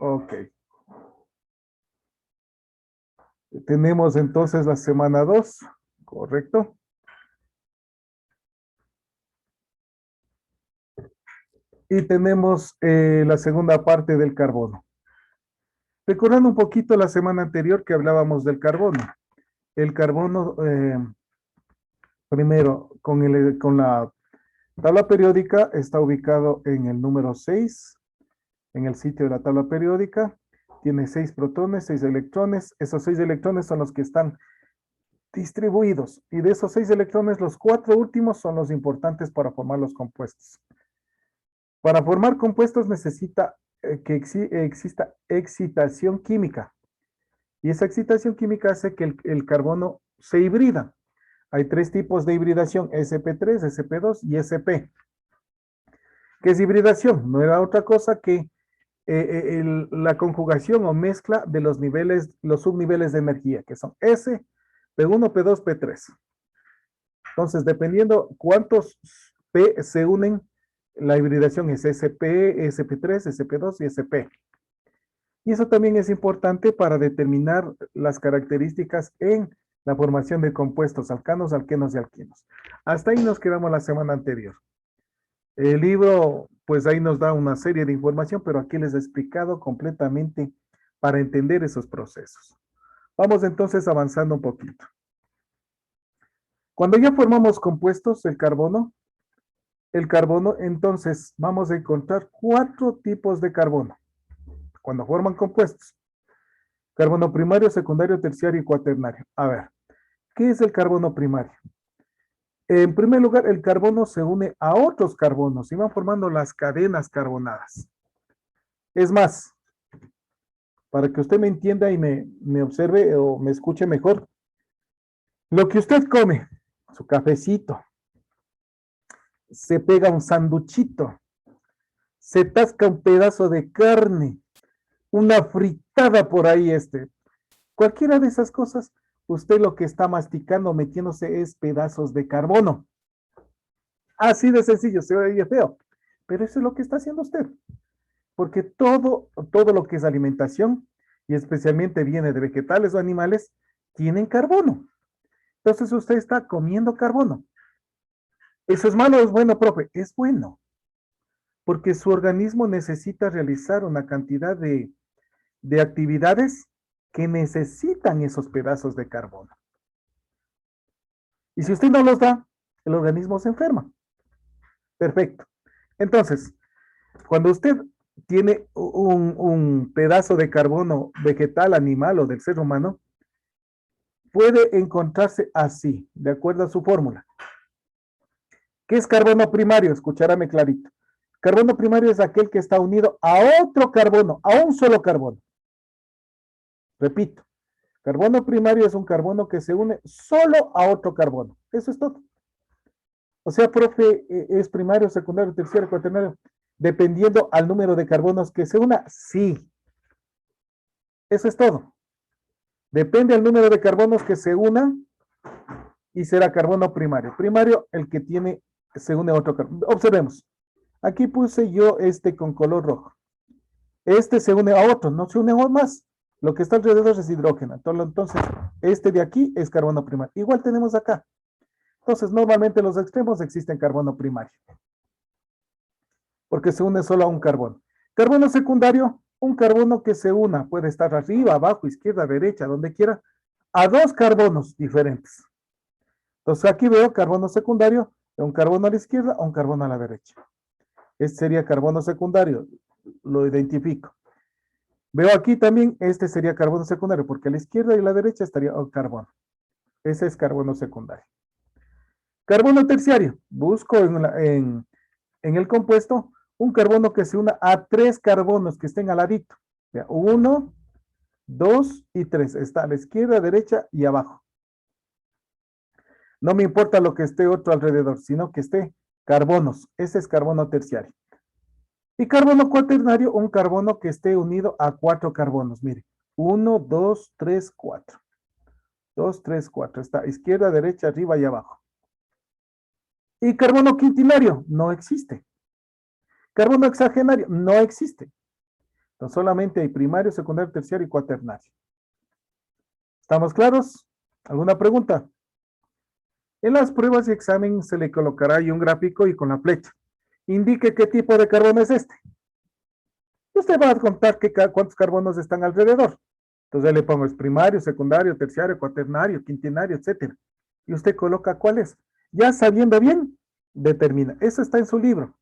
Ok. Tenemos entonces la semana 2, ¿correcto? Y tenemos la segunda parte del carbono. Recordando un poquito la semana anterior que hablábamos del carbono. El carbono, primero, con la tabla periódica, está ubicado en el número 6, en el sitio de la tabla periódica. Tiene 6 protones, 6 electrones. Esos 6 electrones son los que están distribuidos. Y de esos 6 electrones, los 4 últimos son los importantes para formar los compuestos. Para formar compuestos necesita que exista excitación química. Y esa excitación química hace que el carbono se hibrida. Hay 3 tipos de hibridación, sp3, sp2 y sp. ¿Qué es hibridación? No era otra cosa que la conjugación o mezcla de los niveles, los subniveles de energía, que son S, P1, P2, P3. Entonces, dependiendo cuántos P se unen, la hibridación es SP, SP3, SP2 y SP. Y eso también es importante para determinar las características en la formación de compuestos alcanos, alquenos y alquinos. Hasta ahí nos quedamos la semana anterior. El libro, pues ahí nos da una serie de información, pero aquí les he explicado completamente para entender esos procesos. Vamos entonces avanzando un poquito. Cuando ya formamos compuestos, el carbono, entonces vamos a encontrar 4 tipos de carbono. Cuando forman compuestos. Carbono primario, secundario, terciario y cuaternario. A ver, ¿qué es el carbono primario? En primer lugar, el carbono se une a otros carbonos y van formando las cadenas carbonadas. Es más, para que usted me entienda y me observe o me escuche mejor, lo que usted come, su cafecito, se pega un sanduchito, se tasca un pedazo de carne, una fritada por ahí, cualquiera de esas cosas, usted lo que está masticando, metiéndose es pedazos de carbono. Así de sencillo, se oye feo, pero eso es lo que está haciendo usted. Porque todo lo que es alimentación, y especialmente viene de vegetales o animales, tienen carbono. Entonces usted está comiendo carbono. ¿Eso es malo o es bueno, profe? Es bueno, porque su organismo necesita realizar una cantidad de actividades que necesitan esos pedazos de carbono. Y si usted no los da, el organismo se enferma. Perfecto. Entonces, cuando usted tiene un pedazo de carbono vegetal, animal o del ser humano, puede encontrarse así, de acuerdo a su fórmula. ¿Qué es carbono primario? Escuchárame clarito. Carbono primario es aquel que está unido a otro carbono, a un solo carbono. Repito, carbono primario es un carbono que se une solo a otro carbono. Eso es todo. O sea, profe, ¿es primario, secundario, terciario, cuaternario? Dependiendo al número de carbonos que se una, sí. Eso es todo. Depende del número de carbonos que se unan y será carbono primario. Primario, el que se une a otro carbono. Observemos. Aquí puse yo con color rojo. Este se une a otro, no se une a más. Lo que está alrededor es hidrógeno. Entonces, este de aquí es carbono primario. Igual tenemos acá. Entonces, normalmente en los extremos existen carbono primario. Porque se une solo a un carbono. Carbono secundario, un carbono que se una, puede estar arriba, abajo, izquierda, derecha, donde quiera, a 2 carbonos diferentes. Entonces aquí veo carbono secundario, un carbono a la izquierda o un carbono a la derecha. Este sería carbono secundario, lo identifico. Veo aquí también, este sería carbono secundario, porque a la izquierda y a la derecha estaría el carbono. Ese es carbono secundario. Carbono terciario, busco en el compuesto un carbono que se una a 3 carbonos que estén al ladito. 1, 2 y 3. Está a la izquierda, derecha y abajo. No me importa lo que esté otro alrededor, sino que esté carbonos. Ese es carbono terciario. Y carbono cuaternario, un carbono que esté unido a 4 carbonos. Mire, 1, 2, 3, 4. 2, 3, 4. Está izquierda, derecha, arriba y abajo. Y carbono quintinario, no existe. Carbono hexagenario, no existe. Entonces, solamente hay primario, secundario, terciario y cuaternario. ¿Estamos claros? ¿Alguna pregunta? En las pruebas y examen se le colocará ahí un gráfico y con la flecha. Indique qué tipo de carbono es este. Usted va a contar cuántos carbonos están alrededor. Entonces le pongo es primario, secundario, terciario, cuaternario, quintenario, etcétera. Y usted coloca cuál es. Ya sabiendo bien, determina. Eso está en su libro,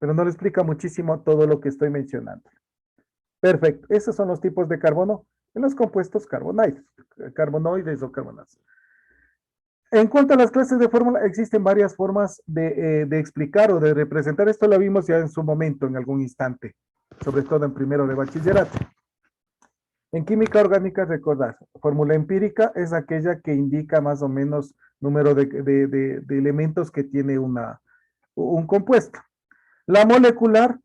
pero no le explica muchísimo todo lo que estoy mencionando. Perfecto. Esos son los tipos de carbono en los compuestos carbonoides o carbonatos. En cuanto a las clases de fórmula, existen varias formas de explicar o de representar. Esto lo vimos ya en su momento, en algún instante, sobre todo en primero de bachillerato. En química orgánica, recordad, fórmula empírica es aquella que indica más o menos número de elementos que tiene un compuesto. La molecular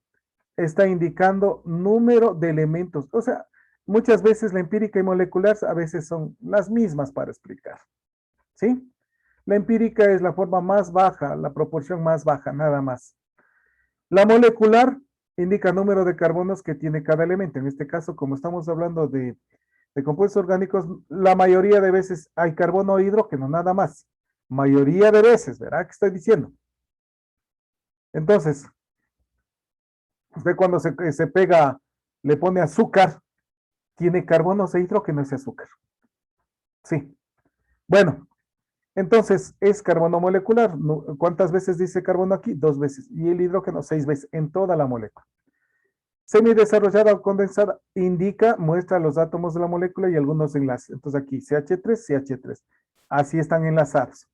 está indicando número de elementos. O sea, muchas veces la empírica y molecular a veces son las mismas para explicar. ¿Sí? La empírica es la forma más baja, la proporción más baja, nada más. La molecular indica número de carbonos que tiene cada elemento. En este caso, como estamos hablando de compuestos orgánicos, la mayoría de veces hay carbono o hidrógeno, nada más. Mayoría de veces, ¿verdad? ¿Qué estoy diciendo? Entonces, usted cuando se pega, le pone azúcar, tiene carbonos e hidrógeno ese azúcar. Sí. Bueno, entonces es carbono molecular. ¿Cuántas veces dice carbono aquí? 2 veces. Y el hidrógeno 6 veces en toda la molécula. Semidesarrollada o condensada indica, muestra los átomos de la molécula y algunos enlaces. Entonces aquí CH3, CH3. Así están enlazados.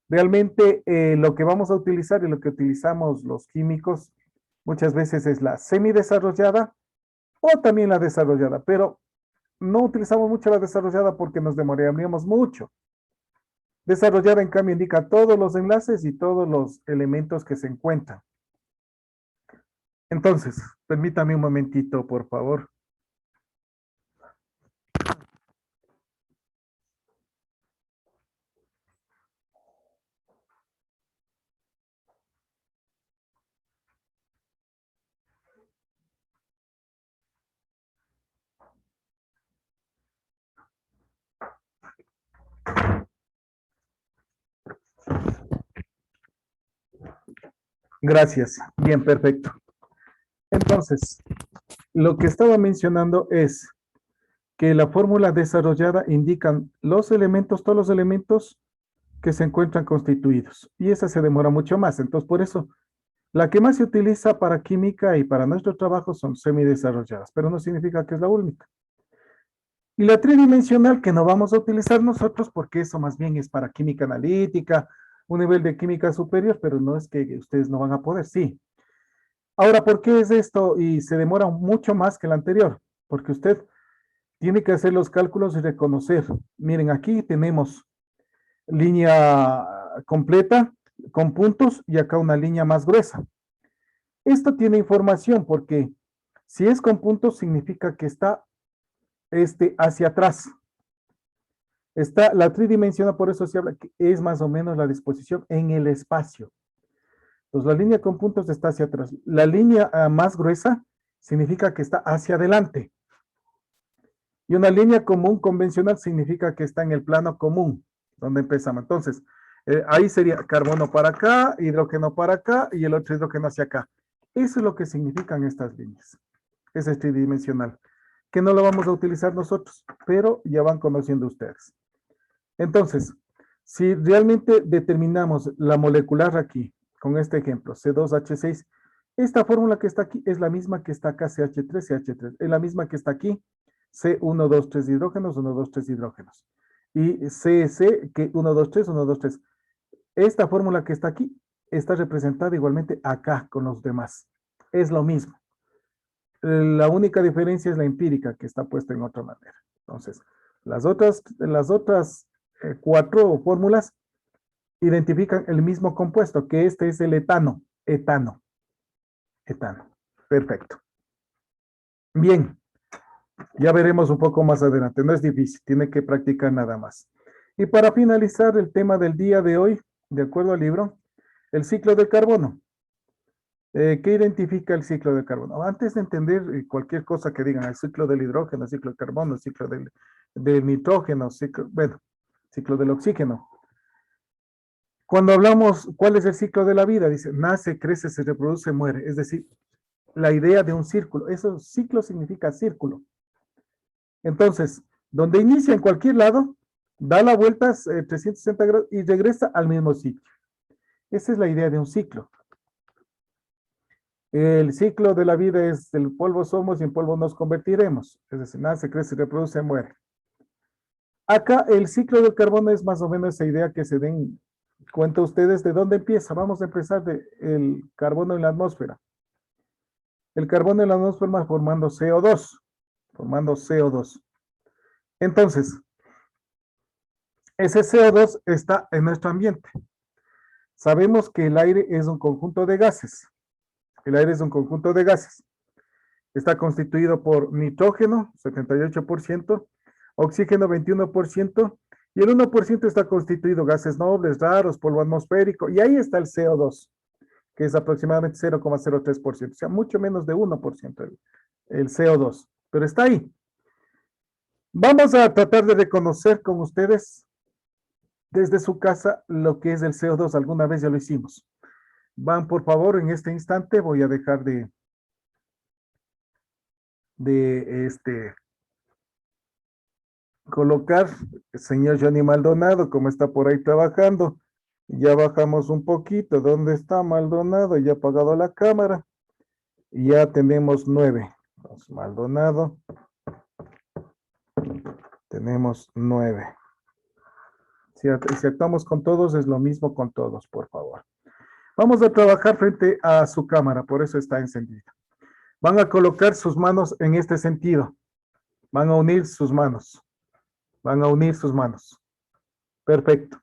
Realmente lo que vamos a utilizar y lo que utilizamos los químicos muchas veces es la semidesarrollada o también la desarrollada, pero no utilizamos mucho la desarrollada porque nos demoraríamos mucho. Desarrollada, en cambio, indica todos los enlaces y todos los elementos que se encuentran. Entonces, permítame un momentito, por favor. Gracias. Bien, perfecto. Entonces, lo que estaba mencionando es que la fórmula desarrollada indican los elementos, todos los elementos que se encuentran constituidos. Y esa se demora mucho más. Entonces, por eso, la que más se utiliza para química y para nuestro trabajo son semidesarrolladas, pero no significa que es la única. Y la tridimensional que no vamos a utilizar nosotros porque eso más bien es para química analítica, un nivel de química superior, pero no es que ustedes no van a poder, sí. Ahora, ¿por qué es esto y se demora mucho más que el anterior? Porque usted tiene que hacer los cálculos y reconocer. Miren, aquí tenemos línea completa con puntos y acá una línea más gruesa. Esto tiene información porque si es con puntos significa que está hacia atrás. Está la tridimensional, por eso se habla que es más o menos la disposición en el espacio. Entonces la línea con puntos está hacia atrás. La línea más gruesa significa que está hacia adelante. Y una línea común convencional significa que está en el plano común, donde empezamos. Entonces, ahí sería carbono para acá, hidrógeno para acá y el otro hidrógeno hacia acá. Eso es lo que significan estas líneas. Ese es tridimensional, que no lo vamos a utilizar nosotros, pero ya van conociendo ustedes. Entonces, si realmente determinamos la molecular aquí, con este ejemplo, C2H6, esta fórmula que está aquí es la misma que está acá, CH3, CH3, es la misma que está aquí, C1, 2, 3 hidrógenos, 1, 2, 3 hidrógenos. Y CC, que 1, 2, 3, 1, 2, 3. Esta fórmula que está aquí está representada igualmente acá con los demás. Es lo mismo. La única diferencia es la empírica que está puesta en otra manera. Entonces, las otras 4 fórmulas identifican el mismo compuesto, que este es el etano. Etano. Perfecto. Bien. Ya veremos un poco más adelante. No es difícil, tiene que practicar nada más. Y para finalizar el tema del día de hoy, de acuerdo al libro, el ciclo de carbono. ¿Qué identifica el ciclo del carbono? Antes de entender cualquier cosa que digan, el ciclo del hidrógeno, el ciclo del carbono, el ciclo del nitrógeno, bueno, ciclo del oxígeno. Cuando hablamos, ¿cuál es el ciclo de la vida? Dice, nace, crece, se reproduce, muere. Es decir, la idea de un círculo. Eso, ciclo significa círculo. Entonces, donde inicia en cualquier lado, da la vuelta 360 grados y regresa al mismo sitio. Esa es la idea de un ciclo. El ciclo de la vida es del polvo somos y en polvo nos convertiremos. Es decir, nace, crece, reproduce, muere. Acá el ciclo del carbono es más o menos esa idea que se den cuenta ustedes de dónde empieza. Vamos a empezar del carbono en la atmósfera. El carbono en la atmósfera va formando CO2. Formando CO2. Entonces, ese CO2 está en nuestro ambiente. Sabemos que el aire es un conjunto de gases. El aire es un conjunto de gases. Está constituido por nitrógeno, 78%, oxígeno, 21%, y el 1% está constituido de gases nobles, raros, polvo atmosférico, y ahí está el CO2, que es aproximadamente 0,03%, o sea, mucho menos de 1% el CO2, pero está ahí. Vamos a tratar de reconocer con ustedes desde su casa lo que es el CO2. Alguna vez ya lo hicimos. Van, por favor, en este instante voy a dejar de colocar el señor Johnny Maldonado, como está por ahí trabajando. Ya bajamos un poquito. ¿Dónde está Maldonado? Ya ha apagado la cámara. Y ya tenemos 9. Entonces, Maldonado. Tenemos 9. Si actuamos con todos, es lo mismo con todos, por favor. Vamos a trabajar frente a su cámara, por eso está encendida. Van a colocar sus manos en este sentido. Van a unir sus manos. Van a unir sus manos. Perfecto.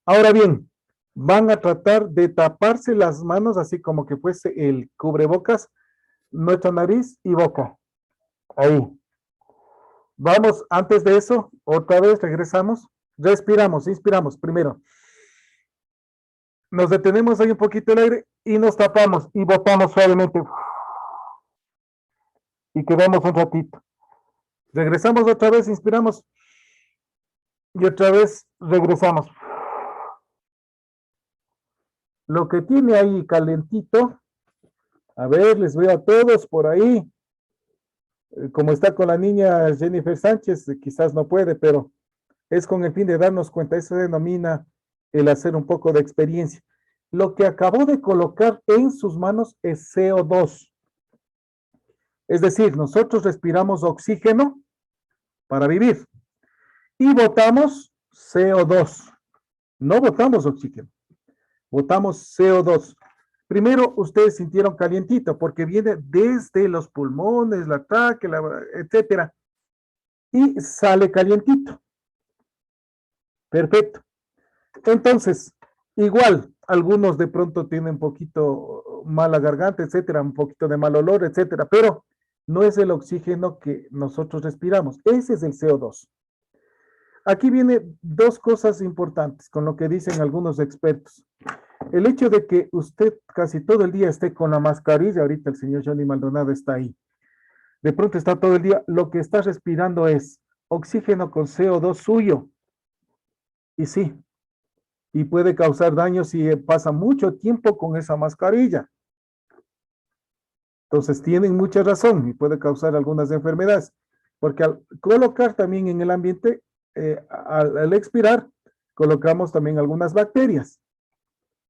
Ahora bien, van a tratar de taparse las manos así como que fuese el cubrebocas, nuestra nariz y boca. Ahí. Vamos, antes de eso, otra vez regresamos. Respiramos, inspiramos primero. Nos detenemos ahí un poquito el aire y nos tapamos y botamos suavemente. Y quedamos un ratito. Regresamos otra vez, inspiramos. Y otra vez regresamos. Lo que tiene ahí calentito, a ver, les veo a todos por ahí. Como está con la niña Jennifer Sánchez, quizás no puede, pero es con el fin de darnos cuenta. Eso se denomina el hacer un poco de experiencia. Lo que acabó de colocar en sus manos es CO2. Es decir, nosotros respiramos oxígeno para vivir y botamos CO2. No botamos oxígeno, botamos CO2. Primero, ustedes sintieron calientito porque viene desde los pulmones, la tráquea, etcétera, y sale calientito. Perfecto. Entonces, igual, algunos de pronto tienen un poquito mala garganta, etcétera, un poquito de mal olor, etcétera, pero no es el oxígeno que nosotros respiramos, ese es el CO2. Aquí viene dos cosas importantes con lo que dicen algunos expertos. El hecho de que usted casi todo el día esté con la mascarilla, ahorita el señor Johnny Maldonado está ahí, de pronto está todo el día, lo que está respirando es oxígeno con CO2 suyo. Y sí, y puede causar daño si pasa mucho tiempo con esa mascarilla. Entonces tienen mucha razón y puede causar algunas enfermedades, porque al colocar también en el ambiente, al expirar, colocamos también algunas bacterias.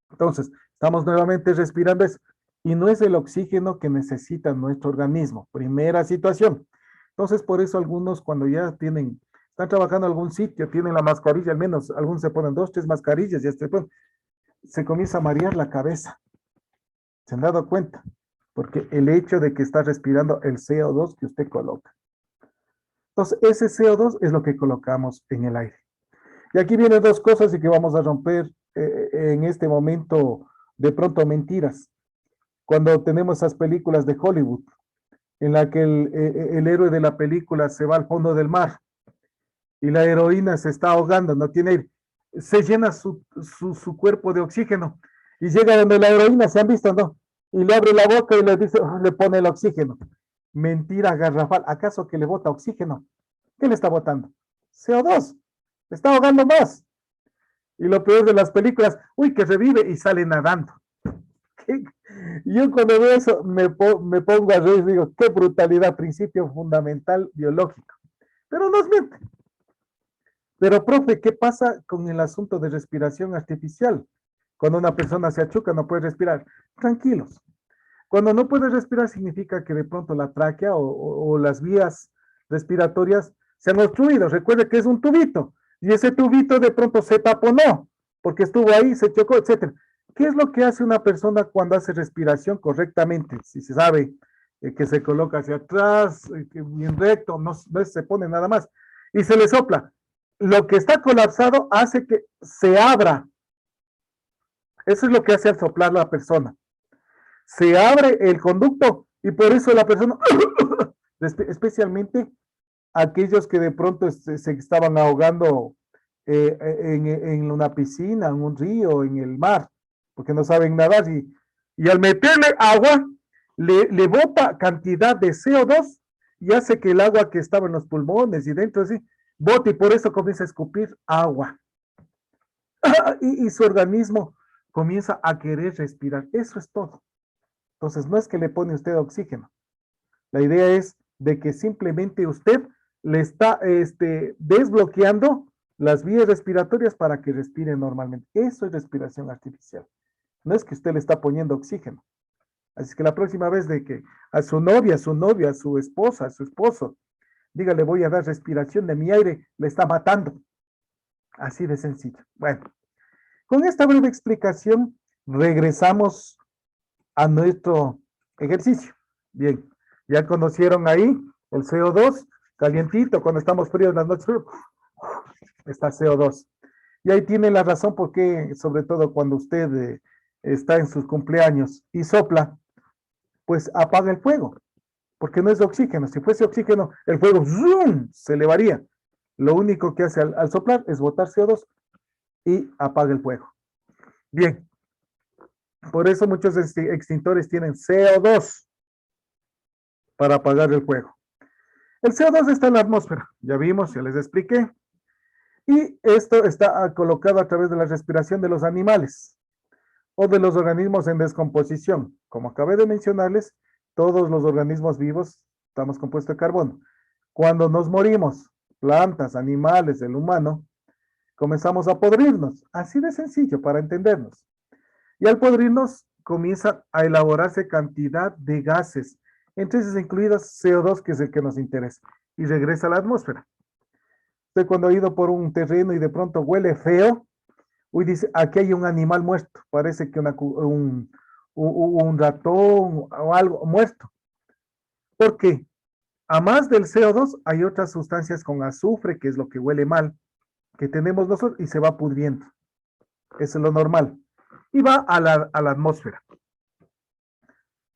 Entonces, estamos nuevamente respirando eso. Y no es el oxígeno que necesita nuestro organismo. Primera situación. Entonces, por eso algunos cuando ya están trabajando en algún sitio, tienen la mascarilla, al menos algunos se ponen 2, 3 mascarillas, y se comienza a marear la cabeza. ¿Se han dado cuenta? Porque el hecho de que está respirando el CO2 que usted coloca. Entonces, ese CO2 es lo que colocamos en el aire. Y aquí vienen dos cosas y que vamos a romper en este momento de pronto mentiras. Cuando tenemos esas películas de Hollywood, en la que el héroe de la película se va al fondo del mar y la heroína se está ahogando, no tiene aire, se llena su cuerpo de oxígeno y llega donde la heroína, ¿se han visto, no? y le abre la boca y le dice, le pone el oxígeno. Mentira garrafal. ¿Acaso que le bota oxígeno? ¿Qué le está botando? CO2. Le está ahogando más. Y lo peor de las películas, uy, que revive y sale nadando. ¿Qué? Yo cuando veo eso me pongo a reír y digo, qué brutalidad, principio fundamental biológico. Pero nos miente. Pero, profe, ¿qué pasa con el asunto de respiración artificial? Cuando una persona se achuca, no puede respirar. Tranquilos. Cuando no puede respirar significa que de pronto la tráquea o las vías respiratorias se han obstruido. Recuerde que es un tubito y ese tubito de pronto se taponó porque estuvo ahí, se chocó, etcétera. ¿Qué es lo que hace una persona cuando hace respiración correctamente? Si se sabe que se coloca hacia atrás, bien recto, no se pone nada más y se le sopla. Lo que está colapsado hace que se abra. Eso es lo que hace al soplar la persona. Se abre el conducto y por eso la persona, especialmente aquellos que de pronto se estaban ahogando en una piscina, en un río, en el mar, porque no saben nadar y al meterle agua le bota cantidad de CO2 y hace que el agua que estaba en los pulmones y dentro así, bote y por eso comienza a escupir agua. Y su organismo comienza a querer respirar. Eso es todo. Entonces, no es que le pone usted oxígeno. La idea es de que simplemente usted le está desbloqueando las vías respiratorias para que respire normalmente. Eso es respiración artificial. No es que usted le está poniendo oxígeno. Así que la próxima vez de que a su novia, a su esposa, a su esposo, diga, le voy a dar respiración de mi aire, le está matando. Así de sencillo. Bueno, con esta breve explicación, regresamos a nuestro ejercicio. Bien, ya conocieron ahí el CO2, calientito, cuando estamos fríos en las noches, está CO2. Y ahí tiene la razón por qué, sobre todo cuando usted está en sus cumpleaños y sopla, pues apaga el fuego, porque no es oxígeno. Si fuese oxígeno, el fuego ¡zoom! Se elevaría. Lo único que hace al soplar es botar CO2 y apaga el fuego. Bien, por eso muchos extintores tienen CO2 para apagar el fuego. El CO2 está en la atmósfera, ya vimos, ya les expliqué. Y esto está colocado a través de la respiración de los animales o de los organismos en descomposición. Como acabé de mencionarles, todos los organismos vivos estamos compuestos de carbono. Cuando nos morimos, plantas, animales, el humano, comenzamos a podrirnos. Así de sencillo para entendernos. Y al podrirnos comienza a elaborarse cantidad de gases, entre esas incluidas CO2, que es el que nos interesa, y regresa a la atmósfera. Usted cuando ha ido por un terreno y de pronto huele feo, uy, dice, aquí hay un animal muerto, parece que un ratón o algo muerto. ¿Por qué? A más del CO2 hay otras sustancias con azufre, que es lo que huele mal, que tenemos nosotros y se va pudriendo. Eso es lo normal. Y va a la atmósfera.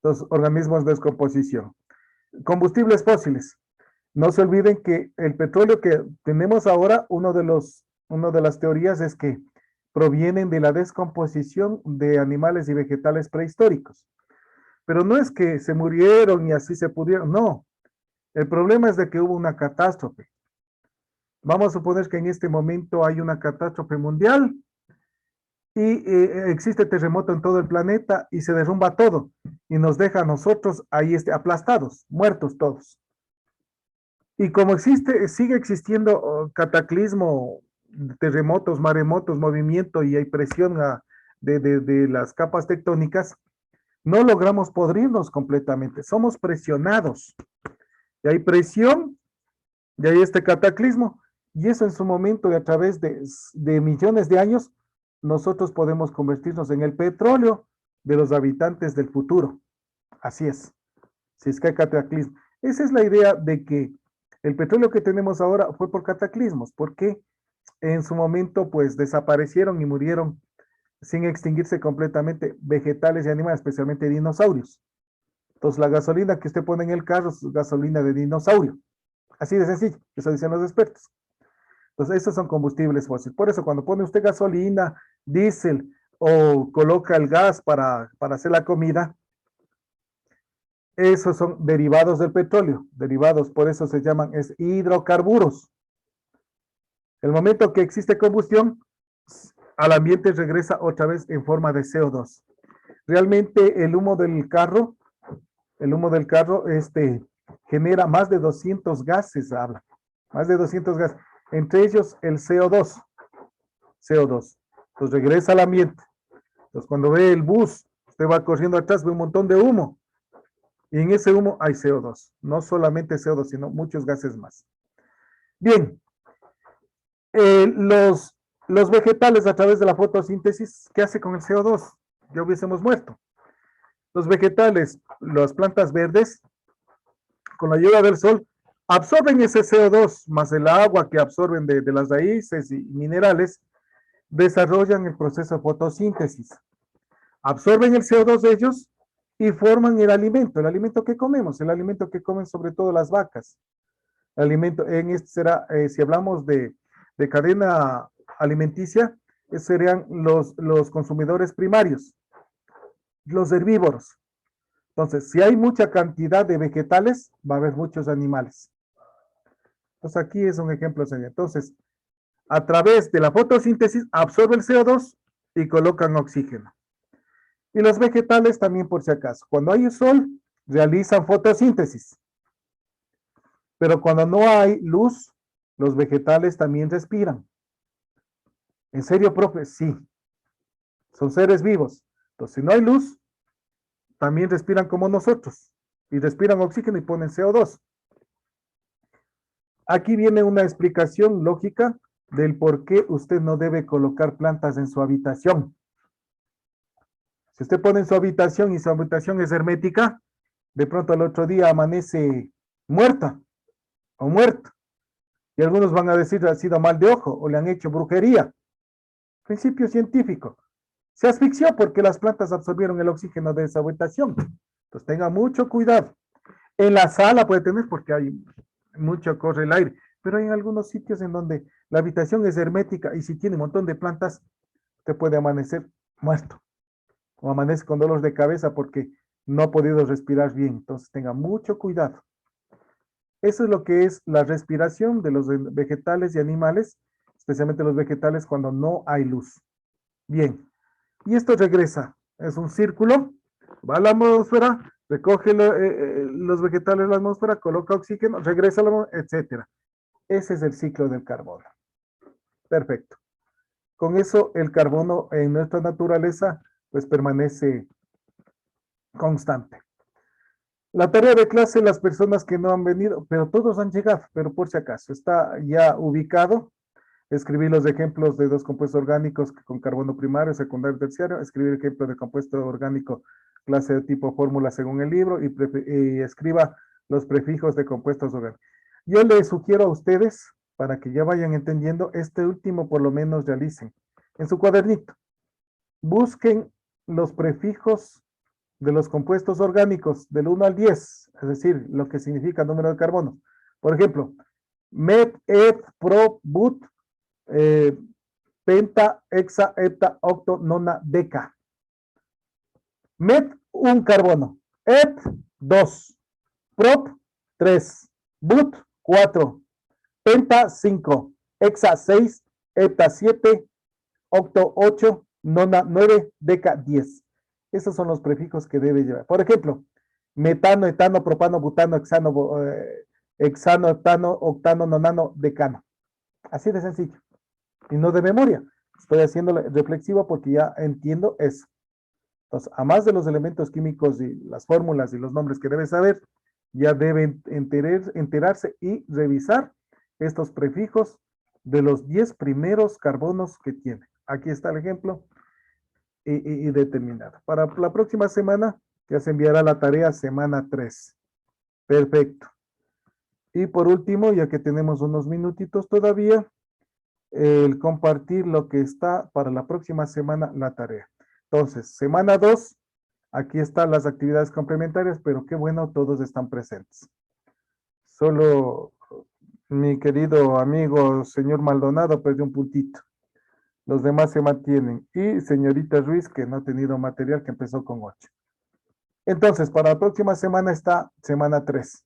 Los organismos de descomposición. Combustibles fósiles. No se olviden que el petróleo que tenemos ahora, una de las teorías es que provienen de la descomposición de animales y vegetales prehistóricos. Pero no es que se murieron y así se pudieron, no. El problema es de que hubo una catástrofe. Vamos a suponer que en este momento hay una catástrofe mundial y existe terremoto en todo el planeta y se derrumba todo y nos deja a nosotros ahí aplastados, muertos todos. Y como sigue existiendo cataclismo, terremotos, maremotos, movimiento y hay presión de las capas tectónicas, no logramos podrirnos completamente, somos presionados. Y hay presión, y hay este cataclismo, y eso en su momento y a través de millones de años, nosotros podemos convertirnos en el petróleo de los habitantes del futuro. Así es, si es que hay cataclismo. Esa es la idea de que el petróleo que tenemos ahora fue por cataclismos, porque en su momento pues desaparecieron y murieron sin extinguirse completamente vegetales y animales, especialmente dinosaurios. Entonces la gasolina que usted pone en el carro es gasolina de dinosaurio. Así de sencillo, eso dicen los expertos. Entonces estos son combustibles fósiles. Por eso cuando pone usted gasolina, diésel o coloca el gas para hacer la comida, Esos son derivados del petróleo, derivados, por eso se llaman hidrocarburos. El momento que existe combustión, al ambiente regresa otra vez en forma de CO2. Realmente el humo del carro, genera más de 200 gases, más de 200 gases, entre ellos el CO2. Entonces regresa al ambiente. Entonces cuando ve el bus, usted va corriendo atrás, ve un montón de humo. Y en ese humo hay CO2. No solamente CO2, sino muchos gases más. Bien, los vegetales a través de la fotosíntesis, ¿qué hace con el CO2? Ya hubiésemos muerto. Los vegetales, las plantas verdes, con la ayuda del sol, absorben ese CO2 más el agua que absorben de las raíces y minerales, desarrollan el proceso de fotosíntesis. Absorben el CO2 de ellos y forman el alimento que comemos, el alimento que comen sobre todo las vacas. El alimento, en este será, si hablamos de cadena alimenticia, serían los consumidores primarios, los herbívoros. Entonces, si hay mucha cantidad de vegetales, va a haber muchos animales. Entonces, aquí es un ejemplo. Entonces, a través de la fotosíntesis, absorbe el CO2 y colocan oxígeno. Y los vegetales también, por si acaso. Cuando hay sol, realizan fotosíntesis. Pero cuando no hay luz, los vegetales también respiran. ¿En serio, profe? Sí. Son seres vivos. Entonces, si no hay luz, también respiran como nosotros. Y respiran oxígeno y ponen CO2. Aquí viene una explicación lógica del por qué usted no debe colocar plantas en su habitación. Si usted pone en su habitación y su habitación es hermética, de pronto al otro día amanece muerta o muerto. Y algunos van a decir ha sido mal de ojo o le han hecho brujería. Principio científico. Se asfixió porque las plantas absorbieron el oxígeno de esa habitación. Entonces tenga mucho cuidado. En la sala puede tener porque hay mucho corre el aire, pero hay algunos sitios en donde la habitación es hermética y si tiene un montón de plantas, usted puede amanecer muerto o amanece con dolor de cabeza porque no ha podido respirar bien. Entonces tenga mucho cuidado. Eso es lo que es la respiración de los vegetales y animales, especialmente los vegetales cuando no hay luz. Bien, y esto regresa, es un círculo, va a la atmósfera, recoge los vegetales en la atmósfera, coloca oxígeno, regresa a la atmósfera, etcétera. Ese es el ciclo del carbono. Perfecto. Con eso el carbono en nuestra naturaleza pues permanece constante. La tarea de clase, las personas que no han venido, pero todos han llegado, pero por si acaso, está ya ubicado. Escribir los ejemplos de dos compuestos orgánicos con carbono primario, secundario, terciario. Escribir el ejemplo de compuesto orgánico, clase de tipo fórmula según el libro y escriba los prefijos de compuestos orgánicos. Yo les sugiero a ustedes, para que ya vayan entendiendo, este último por lo menos realicen. En su cuadernito, busquen los prefijos de los compuestos orgánicos del 1 al 10, es decir, lo que significa número de carbono. Por ejemplo, met, et, pro, but, penta, hexa, hepta, octo, nona, deca. Met, un carbono. Et, 2. Prop, 3. But, 4. Penta, 5. Hexa, 6. Hepta, 7. Octo, 8. Nona, 9. Deca, 10. Esos son los prefijos que debe llevar. Por ejemplo, metano, etano, propano, butano, hexano, heptano, octano, nonano, decano. Así de sencillo. Y no de memoria. Estoy haciendo reflexivo porque ya entiendo eso. Entonces, a más de los elementos químicos y las fórmulas y los nombres que debe saber, ya deben enterarse y revisar estos prefijos de los 10 primeros carbonos que tiene. Aquí está el ejemplo y determinado. Para la próxima semana ya se enviará la tarea semana 3. Perfecto. Y por último, ya que tenemos unos minutitos todavía, el compartir lo que está para la próxima semana la tarea. Entonces, semana 2, aquí están las actividades complementarias, pero qué bueno, todos están presentes. Solo mi querido amigo señor Maldonado perdió un puntito. Los demás se mantienen. Y señorita Ruiz, que no ha tenido material, que empezó con 8. Entonces, para la próxima semana está semana 3.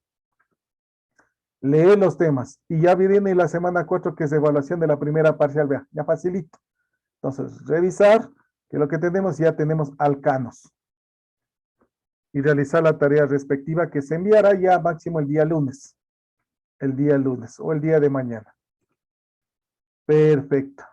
Lee los temas y ya viene la semana 4 que es evaluación de la primera parcial. Vea, ya facilito. Entonces, revisar que lo que tenemos ya tenemos alcanos y realizar la tarea respectiva que se enviará ya máximo el día lunes o el día de mañana. Perfecto.